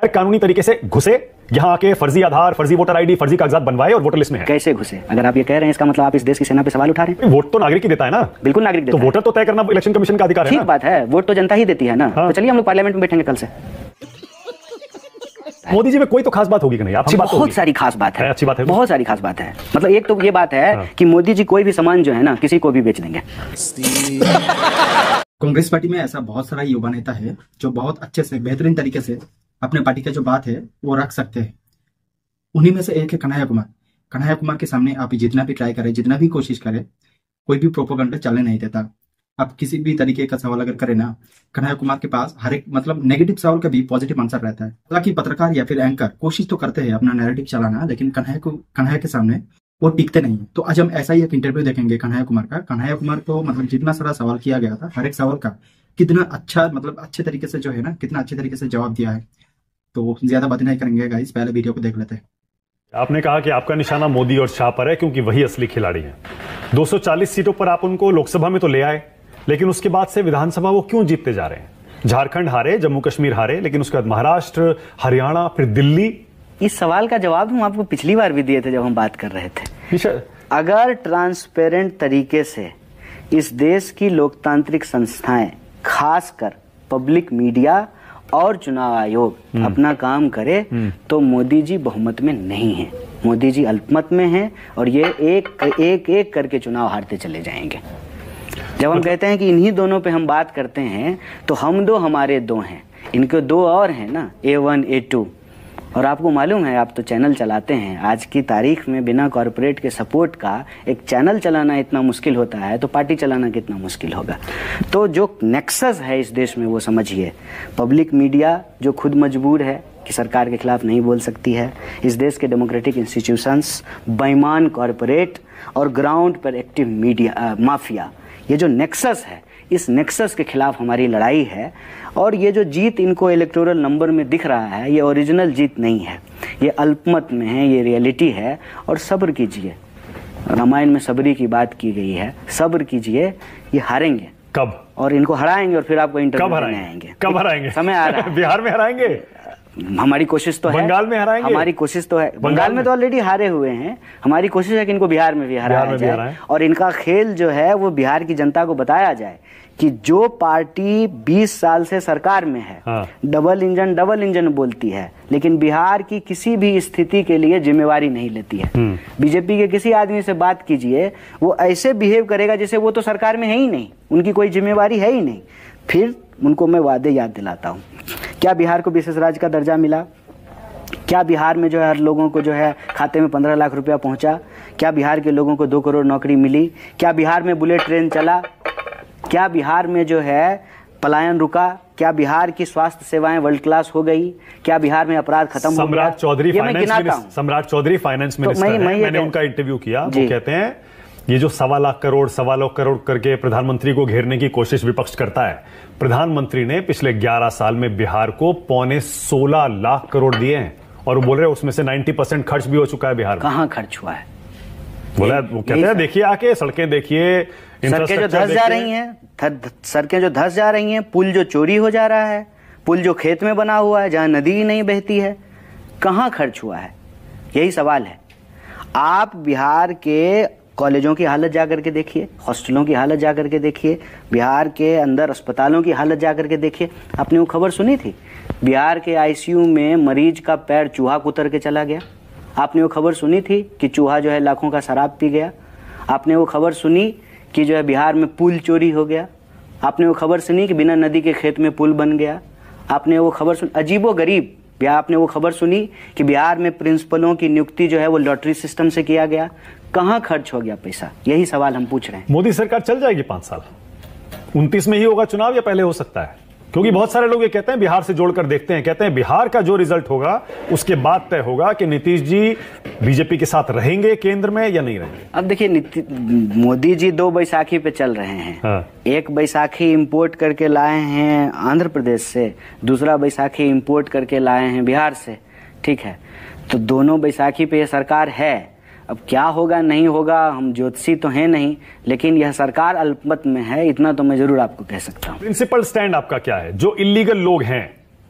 कानूनी तरीके से घुसे, यहाँ आके फर्जी आधार, फर्जी वोटर आईडी, फर्जी कागजात बनवाए और वोटर लिस्ट में है। कैसे घुसे? अगर आप ये कह रहे हैं इसका मतलब आप इस देश की सेना पे सवाल उठा रहे हैं। वोट तो नागरिक ही देता है ना। बिल्कुल नागरिक देता है। तो वोटर तो तय करना इलेक्शन कमीशन का अधिकार है। ठीक बात है, वोट तो जनता ही देती है ना। तो चलिए हम लोग पार्लियामेंट में बैठेंगे कल से। मोदी जी में कोई तो खास बात होगी कि नहीं? आपकी बात बहुत सारी खास बात है। अच्छी बात है, बहुत सारी खास बात है। मतलब एक तो ये बात है कि मोदी जी कोई भी सामान जो है ना किसी को भी बेच देंगे। कांग्रेस पार्टी में ऐसा बहुत सारा युवा नेता है जो बहुत अच्छे से बेहतरीन तरीके से अपने पार्टी का जो बात है वो रख सकते हैं। उन्हीं में से एक है कन्हैया कुमार। कन्हैया कुमार के सामने आप जितना भी ट्राई करें, जितना भी कोशिश करें, कोई भी प्रोपोगंडा चलने नहीं देता। आप किसी भी तरीके का सवाल अगर करें ना, कन्हैया कुमार के पास हर एक मतलब नेगेटिव सवाल का भी पॉजिटिव आंसर रहता है। हालांकि पत्रकार या फिर एंकर कोशिश तो करते हैं अपना नैरेटिव चलाना, लेकिन कन्हैया के सामने वो टिकते नहीं है। तो आज हम ऐसा ही एक इंटरव्यू देखेंगे कन्हैया कुमार का। कन्हैया कुमार को मतलब जितना सारा सवाल किया गया था, हर एक सवाल का कितना अच्छा मतलब अच्छे तरीके से जो है ना, कितना अच्छे तरीके से जवाब दिया है। तो ज्यादा बातें नहीं करेंगे गाइस, पहले वीडियो को देख लेते हैं। आपने कहा कि आपका निशाना मोदी और शाह पर है क्योंकि वही असली खिलाड़ी हैं। 240 सीटों पर आप उनको लोकसभा में तो ले आए, लेकिन उसके बाद से विधानसभा वो क्यों जीतते जा रहे हैं? झारखंड हारे, जम्मू कश्मीर हारे, लेकिन उसके बाद महाराष्ट्र, हरियाणा, फिर दिल्ली। इस सवाल का जवाब हम आपको पिछली बार भी दिए थे जब हम बात कर रहे थे। अगर ट्रांसपेरेंट तरीके से इस देश की लोकतांत्रिक संस्थाएं, खासकर पब्लिक मीडिया और चुनाव आयोग अपना काम करे तो मोदी जी बहुमत में नहीं है, मोदी जी अल्पमत में हैं और ये एक करके चुनाव हारते चले जाएंगे। जब हम कहते हैं कि इन्हीं दोनों पे हम बात करते हैं तो हम दो हमारे दो हैं, इनके दो और हैं ना, A1 A2। और आपको मालूम है, आप तो चैनल चलाते हैं, आज की तारीख में बिना कॉरपोरेट के सपोर्ट का एक चैनल चलाना इतना मुश्किल होता है तो पार्टी चलाना कितना मुश्किल होगा। तो जो नेक्सस है इस देश में वो समझिए। पब्लिक मीडिया जो खुद मजबूर है कि सरकार के खिलाफ नहीं बोल सकती है, इस देश के डेमोक्रेटिक इंस्टीट्यूशंस, बेईमान कॉरपोरेट और ग्राउंड पर एक्टिव मीडिया माफिया, ये जो नेक्सस है, इस नेक्सस के खिलाफ हमारी लड़ाई है। और ये जो जीत इनको इलेक्टोरल नंबर में दिख रहा है, ये ओरिजिनल जीत नहीं है, ये अल्पमत में है, ये रियलिटी है। और सब्र कीजिए, रामायण में सबरी की बात की गई है, सब्र कीजिए, ये हारेंगे। कब? और इनको हराएंगे और फिर आपको इंटरव्यू देने आएंगे। कब हराएंगे? समय आ रहा है। बिहार में हराएंगे, हमारी कोशिश तो है। बंगाल में हराएंगे, हमारी कोशिश तो है। बंगाल में तो ऑलरेडी हारे हुए हैं, हमारी कोशिश है कि इनको बिहार में भी हराया जाए और इनका खेल जो है वो बिहार की जनता को बताया जाए कि जो पार्टी 20 साल से सरकार में है, डबल इंजन बोलती है, लेकिन बिहार की किसी भी स्थिति के लिए जिम्मेवारी नहीं लेती है। बीजेपी के किसी आदमी से बात कीजिए, वो ऐसे बिहेव करेगा जैसे वो तो सरकार में है ही नहीं, उनकी कोई जिम्मेवारी है ही नहीं। फिर उनको मैं वादे याद दिलाता हूँ। क्या बिहार को विशेष राज्य का दर्जा मिला? क्या बिहार में जो है हर लोगों को जो है खाते में 15 लाख रुपया पहुंचा? क्या बिहार के लोगों को 2 करोड़ नौकरी मिली? क्या बिहार में बुलेट ट्रेन चला? क्या बिहार में जो है पलायन रुका? क्या बिहार की स्वास्थ्य सेवाएं वर्ल्ड क्लास हो गई? क्या बिहार में अपराध खत्म हो गया? सम्राट चौधरी फाइनेंस मिनिस्टर, मैंने उनका इंटरव्यू किया। वो कहते हैं ये जो 1.25 लाख करोड़ करके प्रधानमंत्री को घेरने की कोशिश विपक्ष करता है, प्रधानमंत्री ने पिछले 11 साल में बिहार को 15.16 लाख करोड़ दिए हैं और वो बोल रहे हैं उसमें से 90% खर्च भी हो चुका है बिहार में। कहां खर्च हुआ है? बोला, वो कहते हैं देखिए आके सड़कें देखिए, सड़कें जो धंस जा रही हैं, सड़कें जो धंस जा रही हैं, पुल जो चोरी हो जा रहा है, पुल जो खेत में बना हुआ है जहां नदी ही नहीं बहती है, कहां खर्च हुआ है? यही सवाल है। आप बिहार के कॉलेजों की हालत जाकर के देखिए, हॉस्टलों की हालत जाकर के देखिए, बिहार के अंदर अस्पतालों की हालत जाकर के देखिए। आपने वो खबर सुनी थी बिहार के आईसीयू में मरीज का पैर चूहा कुतर के चला गया? आपने वो खबर सुनी थी कि चूहा जो है लाखों का शराब पी गया? आपने वो खबर सुनी कि जो है बिहार में पुल चोरी हो गया? आपने वो खबर सुनी कि बिना नदी के खेत में पुल बन गया? आपने वो खबर सुनी, अजीबोगरीब आपने वो खबर सुनी कि बिहार में प्रिंसिपलों की नियुक्ति जो है वो लॉटरी सिस्टम से किया गया? कहां खर्च हो गया पैसा? यही सवाल हम पूछ रहे हैं। मोदी सरकार चल जाएगी 5 साल? 29 में ही होगा चुनाव या पहले हो सकता है? क्योंकि बहुत सारे लोग ये कहते हैं, बिहार से जोड़कर देखते हैं, कहते हैं बिहार का जो रिजल्ट होगा उसके बाद तय होगा कि नीतीश जी बीजेपी के साथ रहेंगे केंद्र में या नहीं रहेंगे। अब देखिए, मोदी जी 2 बैसाखी पे चल रहे हैं। एक बैसाखी इंपोर्ट करके लाए हैं आंध्र प्रदेश से, दूसरा बैसाखी इंपोर्ट करके लाए हैं बिहार से। ठीक है, तो दोनों बैसाखी पे ये सरकार है। अब क्या होगा नहीं होगा, हम ज्योतिषी तो हैं नहीं, लेकिन यह सरकार अल्पमत में है, इतना तो मैं जरूर आपको कह सकता हूँ। प्रिंसिपल स्टैंड आपका क्या है? जो इलीगल लोग हैं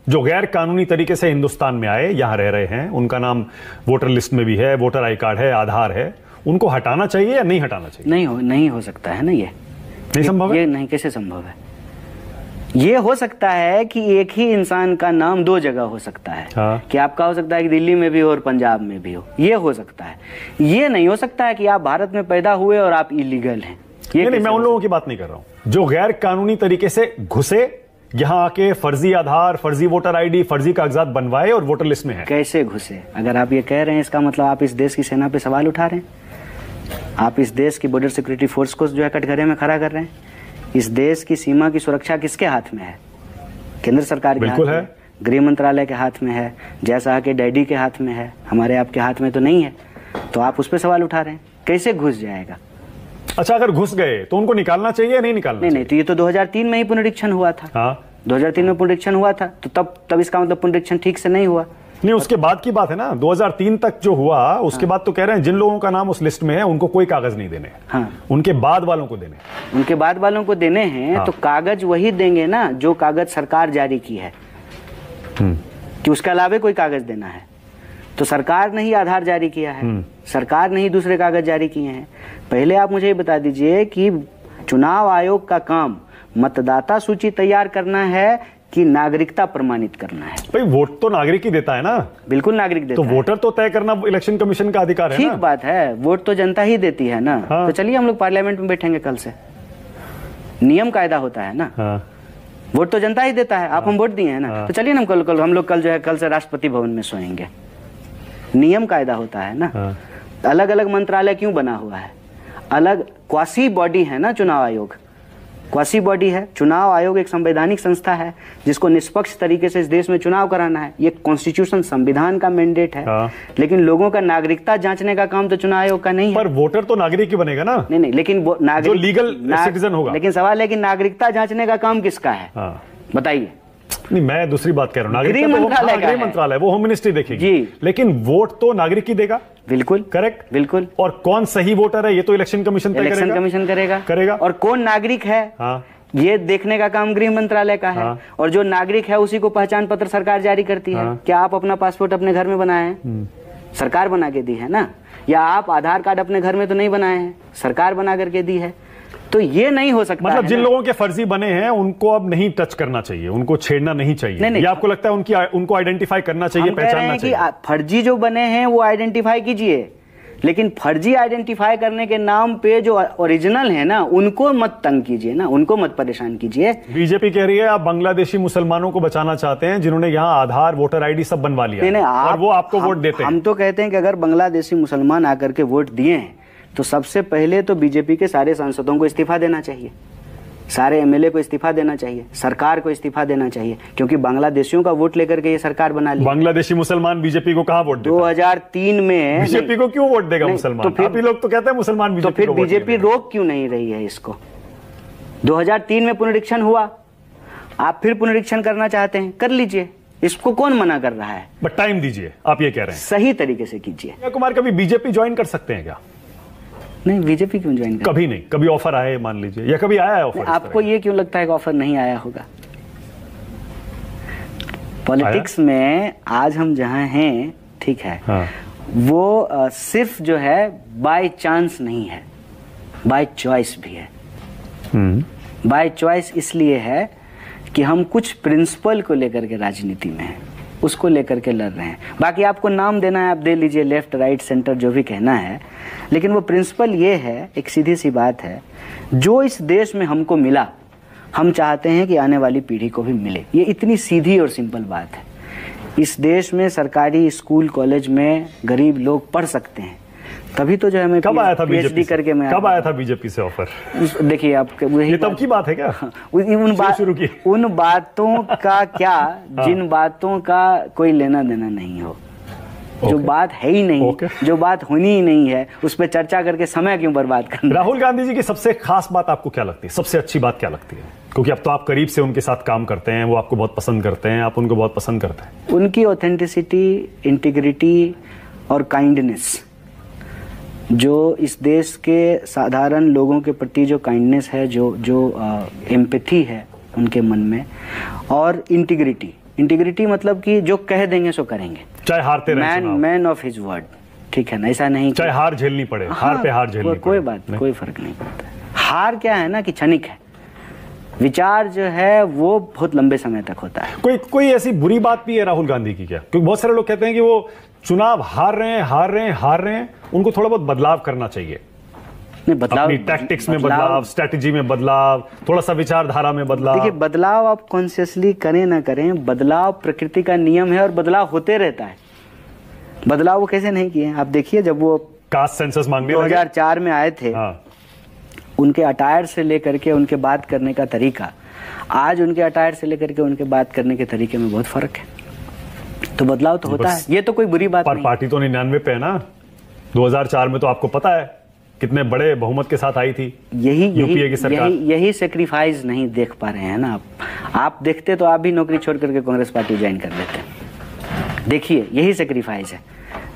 जो गैर कानूनी तरीके से हिंदुस्तान में आए, यहां रह रहे हैं, उनका नाम वोटर लिस्ट में भी है, वोटर आई कार्ड है, आधार है, उनको हटाना चाहिए या नहीं हटाना चाहिए? नहीं हो सकता है ना, ये नहीं संभव है। ये नहीं, कैसे संभव है? ये हो सकता है कि एक ही इंसान का नाम दो जगह हो सकता है। हाँ। कि आपका हो सकता है कि दिल्ली में भी हो और पंजाब में भी हो, ये हो सकता है। ये नहीं हो सकता है कि आप भारत में पैदा हुए और आप इलीगल हैं। नहीं, मैं उन लोगों की बात नहीं कर रहा हूं जो गैर कानूनी तरीके से घुसे, यहां आके फर्जी आधार, फर्जी वोटर आईडी, फर्जी कागजात बनवाए और वोटर लिस्ट में है। कैसे घुसे? अगर आप ये कह रहे हैं, इसका मतलब आप इस देश की सेना पे सवाल उठा रहे हैं। आप इस देश की बॉर्डर सिक्योरिटी फोर्स को जो है कटघरे में खड़ा कर रहे हैं। इस देश की सीमा की सुरक्षा किसके हाथ में है? केंद्र सरकार के हाथ में है, गृह मंत्रालय के हाथ में है, जय शाह के डैडी के हाथ में है, हमारे आपके हाथ में तो नहीं है। तो आप उस पर सवाल उठा रहे हैं, कैसे घुस जाएगा? अच्छा, अगर घुस गए तो उनको निकालना चाहिए या नहीं निकालना? नहीं, तो ये तो 2003 में ही पुनरीक्षण हुआ था। हाँ, 2003 में पुनरीक्षण हुआ था, तो तब इसका मतलब पुनरीक्षण ठीक से नहीं हुआ। नहीं, उसके बाद की बात है ना, 2003 तक जो हुआ उसके बाद तो कह रहे हैं जिन लोगों का नाम उस लिस्ट में है उनको कोई कागज नहीं देने। हाँ। उनके बाद वालों को देने। उनके बाद वालों को देने हैं। हाँ। तो कागज वही देंगे ना जो कागज सरकार जारी की है, कि उसके अलावा कोई कागज देना है। तो सरकार ने ही आधार जारी किया है, सरकार ने ही दूसरे कागज जारी किए हैं। पहले आप मुझे ये बता दीजिए कि चुनाव आयोग का काम मतदाता सूची तैयार करना है कि नागरिकता प्रमाणित करना है? भाई, वोट तो नागरिक ही देता है ना। बिल्कुल नागरिक देता है। तो वोटर तो तय करना इलेक्शन कमीशन का अधिकार है। ठीक बात है, वोट तो जनता ही देती है ना। हाँ। तो चलिए हम लोग पार्लियामेंट में बैठेंगे कल से, नियम कायदा होता है ना। हाँ। वोट तो जनता ही देता है। आप हम वोट दिए हैं ना। हाँ। तो चलिए ना हम लोग कल जो है कल से राष्ट्रपति भवन में सोएंगे। नियम कायदा होता है ना। हाँ। अलग अलग मंत्रालय क्यों बना हुआ है? अलग क्वासी बॉडी है ना चुनाव आयोग, क्वासी बॉडी है। चुनाव आयोग एक संवैधानिक संस्था है जिसको निष्पक्ष तरीके से इस देश में चुनाव कराना है। ये कॉन्स्टिट्यूशन, संविधान का मैंडेट है। हाँ। लेकिन लोगों का नागरिकता जांचने का काम तो चुनाव आयोग का नहीं है। पर वोटर तो नागरिक ही बनेगा ना। नहीं, लेकिन जो लीगल सिटीजन होगा। लेकिन सवाल है कि नागरिकता जांचने का काम किसका है? हाँ। बताइए। नहीं, मैं दूसरी बात कह रहा हूँ। गृह मंत्रालय, वो होम मिनिस्ट्री देखेगी जी। लेकिन वोट तो नागरिक ही देगा। बिल्कुल करेक्ट, बिल्कुल। और कौन सही वोटर है ये तो इलेक्शन कमीशन करेगा। और कौन नागरिक है ये देखने का काम गृह मंत्रालय का है। हाँ। और जो नागरिक है उसी को पहचान पत्र सरकार जारी करती है। हाँ। क्या आप अपना पासपोर्ट अपने घर में बनाए हैं? सरकार बना के दी है ना। या आप आधार कार्ड अपने घर में तो नहीं बनाए हैं, सरकार बना करके दी है। तो ये नहीं हो सकता। मतलब जिन लोगों के फर्जी बने हैं उनको अब नहीं टच करना चाहिए, उनको छेड़ना नहीं चाहिए। नहीं, आपको लगता है उनको आइडेंटिफाई करना चाहिए, पहचानना चाहिए? फर्जी जो बने हैं वो आइडेंटिफाई कीजिए, लेकिन फर्जी आइडेंटिफाई करने के नाम पे जो ओरिजिनल है ना उनको मत तंग कीजिए ना, उनको मत परेशान कीजिए। बीजेपी कह रही है आप बांग्लादेशी मुसलमानों को बचाना चाहते हैं जिन्होंने यहाँ आधार, वोटर आईडी सब बनवा लिया। नहीं, और वो आपको वोट देते हैं। हम तो कहते हैं कि अगर बांग्लादेशी मुसलमान आकर के वोट दिए हैं तो सबसे पहले तो बीजेपी के सारे सांसदों को इस्तीफा देना चाहिए, सारे एमएलए को इस्तीफा देना चाहिए, सरकार को इस्तीफा देना चाहिए, क्योंकि बांग्लादेशियों का वोट लेकर के ये सरकार बना ली। बांग्लादेशी मुसलमान बीजेपी को कहाँ वोट देता? 2003 में बीजेपी को क्यों वोट देगा मुसलमान? तो फिर लोग तो कहते हैं मुसलमान बीजेपी, तो फिर बीजेपी रोक क्यों नहीं रही है इसको? 2003 में पुनरीक्षण हुआ, आप फिर पुनरीक्षण करना चाहते हैं, कर लीजिए, इसको कौन मना कर रहा है? बट टाइम दीजिए, आप ये कह रहे हैं। सही तरीके से कीजिए। कुमार कभी बीजेपी ज्वाइन कर सकते हैं क्या? नहीं, बीजेपी क्यों ज्वाइन कर? कभी नहीं, कभी ऑफर आए मान लीजिए, या कभी आया है ऑफर? आपको ये क्यों लगता है कि ऑफर नहीं आया होगा? पॉलिटिक्स में आज हम जहां हैं, ठीक है, हाँ। वो सिर्फ जो है बाय चांस नहीं है, बाय चॉइस भी है। बाय चॉइस इसलिए है कि हम कुछ प्रिंसिपल को लेकर के राजनीति में हैं, उसको लेकर के लड़ रहे हैं। बाकी आपको नाम देना है आप दे लीजिए, लेफ्ट राइट सेंटर जो भी कहना है, लेकिन वो प्रिंसिपल ये है, एक सीधी सी बात है, जो इस देश में हमको मिला हम चाहते हैं कि आने वाली पीढ़ी को भी मिले। ये इतनी सीधी और सिंपल बात है। इस देश में सरकारी स्कूल कॉलेज में गरीब लोग पढ़ सकते हैं, तभी तो जो है मैं कब आया था पीएचडी करके मैं कब आया था बीजेपी से ऑफर? देखिए आप, ये तब की बात है क्या? उन बातों का क्या जिन बातों का कोई लेना देना नहीं हो, जो बात है ही नहीं, जो बात होनी ही नहीं है, उस पर चर्चा करके समय क्यों बर्बाद करना? राहुल गांधी जी की सबसे खास बात आपको क्या लगती है, सबसे अच्छी बात क्या लगती है? क्योंकि अब तो आप करीब से उनके साथ काम करते हैं, वो आपको बहुत पसंद करते हैं, आप उनको बहुत पसंद करते हैं। उनकी ऑथेंटिसिटी, इंटीग्रिटी और काइंडनेस, जो इस देश के साधारण लोगों के प्रति जो काइंडनेस है, जो एम्पैथी है उनके मन में, और इंटीग्रिटी, इंटीग्रिटी मतलब कि जो कह देंगे सो करेंगे, चाहे हारते रहे, मैन ऑफ हिज वर्ड, ठीक है ना, ऐसा नहीं चाहे हार झेलनी पड़े, हार पे हार झेलनी कोई बात नहीं, कोई फर्क नहीं पड़ता। हार क्या है ना कि क्षणिक है, विचार जो है वो बहुत लंबे समय तक होता है। कोई ऐसी बुरी बात भी है राहुल गांधी की क्या? क्योंकि बहुत सारे लोग कहते हैं कि वो चुनाव हार रहे हैं, उनको थोड़ा बहुत बदलाव करना चाहिए। नहीं, बदलाव अपनी टैक्टिक्स में बदलाव, स्ट्रेटेजी में बदलाव, थोड़ा सा विचारधारा में बदलाव। देखिए, बदलाव आप कॉन्शियसली करें ना करें, बदलाव प्रकृति का नियम है और बदलाव होते रहता है। बदलाव वो कैसे नहीं किए? आप देखिए, जब वो कास्ट सेंसस मांगने 2004 में आए थे, उनके अटायर से लेकर के उनके बात करने का तरीका, आज उनके अटायर से लेकर के उनके बात करने के तरीके में बहुत फर्क है। तो बदलाव तो होता है, ये तो कोई बुरी बात नहीं। पार्टी तो 99 पे है ना, 2004 में तो आपको पता है कितने बड़े बहुमत के साथ आई थी यूपीए की सरकार। यही सेक्रीफाइस नहीं देख पा रहे हैं ना आप देखते तो आप भी नौकरी छोड़ करके कांग्रेस पार्टी ज्वाइन कर लेते। देखिए, यही सेक्रीफाइस है।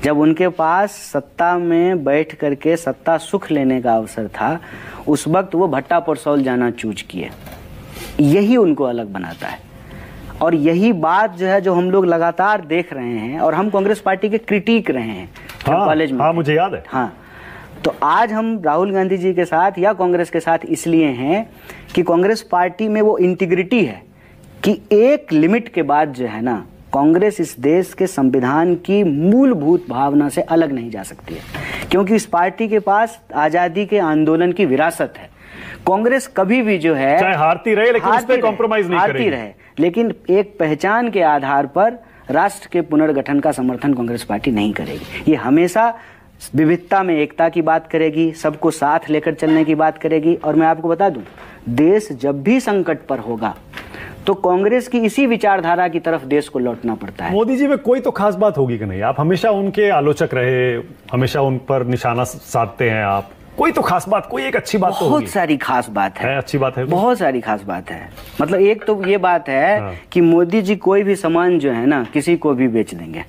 जब उनके पास सत्ता में बैठ करके सत्ता सुख लेने का अवसर था, उस वक्त वो भट्टा परसौल जाना चूज किए। यही उनको अलग बनाता है, और यही बात जो है, जो हम लोग लगातार देख रहे हैं, और हम कांग्रेस पार्टी के क्रिटिक रहे हैं कॉलेज में। मुझे याद है। हाँ, तो आज हम राहुल गांधी जी के साथ या कांग्रेस के साथ इसलिए हैं कि कांग्रेस पार्टी में वो इंटीग्रिटी है कि एक लिमिट के बाद जो है ना, कांग्रेस इस देश के संविधान की मूलभूत भावना से अलग नहीं जा सकती है, क्योंकि इस पार्टी के पास आजादी के आंदोलन की विरासत है। कांग्रेस कभी भी जो है, चाहे हारती रहे, लेकिन उस पे कॉम्प्रोमाइज नहीं करेगी, लेकिन एक पहचान के आधार पर राष्ट्र के पुनर्गठन का समर्थन कांग्रेस पार्टी नहीं करेगी। ये हमेशा विविधता में एकता की बात करेगी, सबको साथ लेकर चलने की बात करेगी। और मैं आपको बता दूं, देश जब भी संकट पर होगा तो कांग्रेस की इसी विचारधारा की तरफ देश को लौटना पड़ता है। मोदी जी में कोई तो खास बात होगी कि नहीं? आप हमेशा उनके आलोचक रहे, हमेशा उन पर निशाना साधते हैं आप, कोई तो खास बात, कोई एक अच्छी बात तो होगी। बहुत सारी खास बात है, अच्छी बात है, बहुत सारी खास बात है। मतलब एक तो ये बात है कि मोदी जी कोई भी सामान जो है ना, किसी को भी बेच देंगे,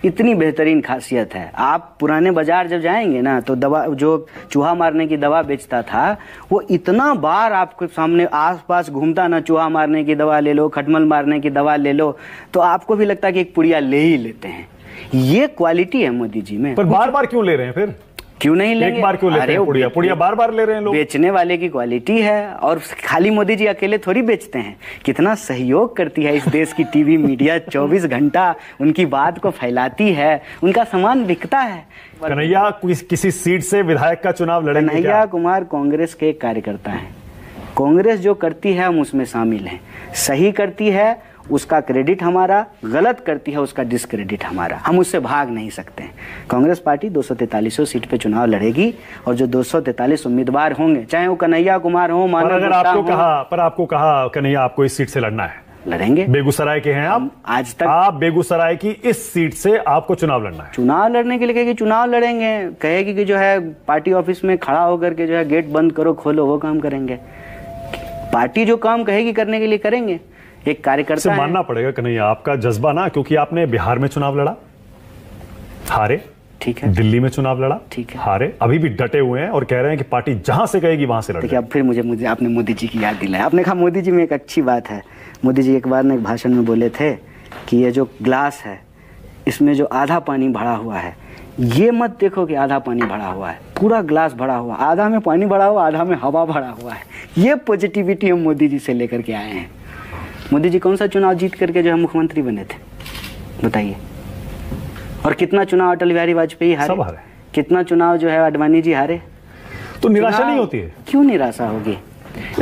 इतनी बेहतरीन खासियत है। आप पुराने बाजार जब जाएंगे ना, तो दवा, जो चूहा मारने की दवा बेचता था, वो इतना बार आपके सामने आसपास घूमता ना, चूहा मारने की दवा ले लो, खटमल मारने की दवा ले लो, तो आपको भी लगता है कि एक पुड़िया ले ही लेते हैं। ये क्वालिटी है मोदी जी में। पर बार बार क्यों ले रहे हैं फिर? क्यों नहीं लेंगे? एक बार क्यों लेते हैं? पुड़िया बार बार ले रहे हैं लोग। बेचने वाले की क्वालिटी है, और खाली मोदी जी अकेले थोड़ी बेचते हैं। कितना सहयोग करती है इस देश की टीवी मीडिया, 24 घंटा उनकी बात को फैलाती है, उनका सामान बिकता है। कन्हैया किसी सीट से विधायक का चुनाव लड़ेंगे? कन्हैया कुमार कांग्रेस के एक कार्यकर्ता हैं। कांग्रेस जो करती है हम उसमें शामिल हैं। सही करती है उसका क्रेडिट हमारा, गलत करती है उसका डिसक्रेडिट हमारा। हम उससे भाग नहीं सकते। कांग्रेस पार्टी 243 सीट पे चुनाव लड़ेगी, और जो 243 उम्मीदवार होंगे, चाहे वो कन्हैया कुमार हो, मानव गुप्ता हो। आपको कहा कन्हैया आपको इस सीट से लड़ना है, लड़ेंगे। बेगूसराय के हैं आप, आज तक आप बेगूसराय की इस सीट से आपको चुनाव लड़ना है। चुनाव लड़ने के लिए कहेगी चुनाव लड़ेंगे, कहेगी कि जो है पार्टी ऑफिस में खड़ा होकर के जो है गेट बंद करो खोलो, वो काम करेंगे। पार्टी जो काम कहेगी करने के लिए करेंगे। एक कार्यकर्ता से मानना पड़ेगा कन्हैया आपका जज्बा ना, क्योंकि आपने बिहार में चुनाव लड़ा, हारे, ठीक है, दिल्ली में चुनाव लड़ा, ठीक है, हारे, अभी भी डटे हुए हैं और कह रहे हैं कि पार्टी जहां से कहेगी वहां से लड़ेंगे। अब फिर मुझे आपने मोदी जी की याद दिलाया। आपने कहा मोदी जी में एक अच्छी बात है। मोदी जी एक बार ने एक भाषण में बोले थे कि ये जो ग्लास है, इसमें जो आधा पानी भरा हुआ है, ये मत देखो कि आधा पानी भरा हुआ है, पूरा ग्लास भरा हुआ, आधा में पानी भरा हुआ, आधा में हवा भरा हुआ है। ये पॉजिटिविटी हम मोदी जी से लेकर के आए हैं। मोदी जी कौन सा चुनाव जीत करके जो है मुख्यमंत्री बने थे, बताइए? और कितना चुनाव अटल बिहारी वाजपेयी हारे, कितना चुनाव जो है आडवाणी जी हारे। तो निराशा नहीं होती है? क्यों निराशा होगी?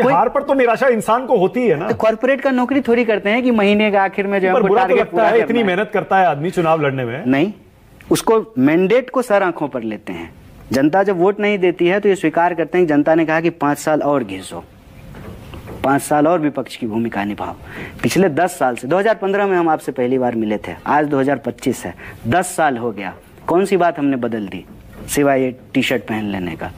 हार पर तो निराशा इंसान को होती है ना। तो कॉर्पोरेट का नौकरी थोड़ी करते हैं कि महीने के आखिर में जो है टारगेट पूरा है। इतनी मेहनत करता है आदमी चुनाव लड़ने में, नहीं, उसको मैंडेट को सर आंखों पर लेते हैं। जनता जब वोट नहीं देती है तो ये स्वीकार करते हैं कि जनता ने कहा कि 5 साल और घिसो, 5 साल और विपक्ष की भूमिका निभाओ। पिछले 10 साल से, 2015 में हम आपसे पहली बार मिले थे, आज 2025 है, 10 साल हो गया। कौन सी बात हमने बदल दी सिवाय ये टी शर्ट पहन लेने का?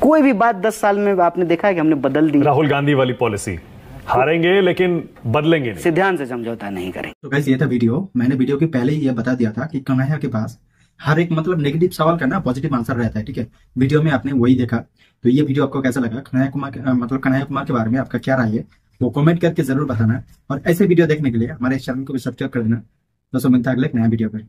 कोई भी बात 10 साल में आपने देखा है कि हमने बदल दी? राहुल गांधी वाली पॉलिसी, हारेंगे लेकिन बदलेंगे नहीं, सिद्धांत से समझौता नहीं करेंगे। तो गाइस ये था वीडियो। मैंने वीडियो के पहले ही ये बता दिया था कि कन्हैया के पास हर एक मतलब नेगेटिव सवाल करना पॉजिटिव आंसर रहता है, ठीक है। वीडियो में आपने वही देखा। तो ये वीडियो आपको कैसा लगा? कन्हैया कुमार के बारे में आपका क्या राय है वो कमेंट करके जरूर बताना। और ऐसे वीडियो देखने के लिए हमारे चैनल को भी सब्सक्राइब कर देना। दोस्तों मिलता है अगले नया वीडियो पर।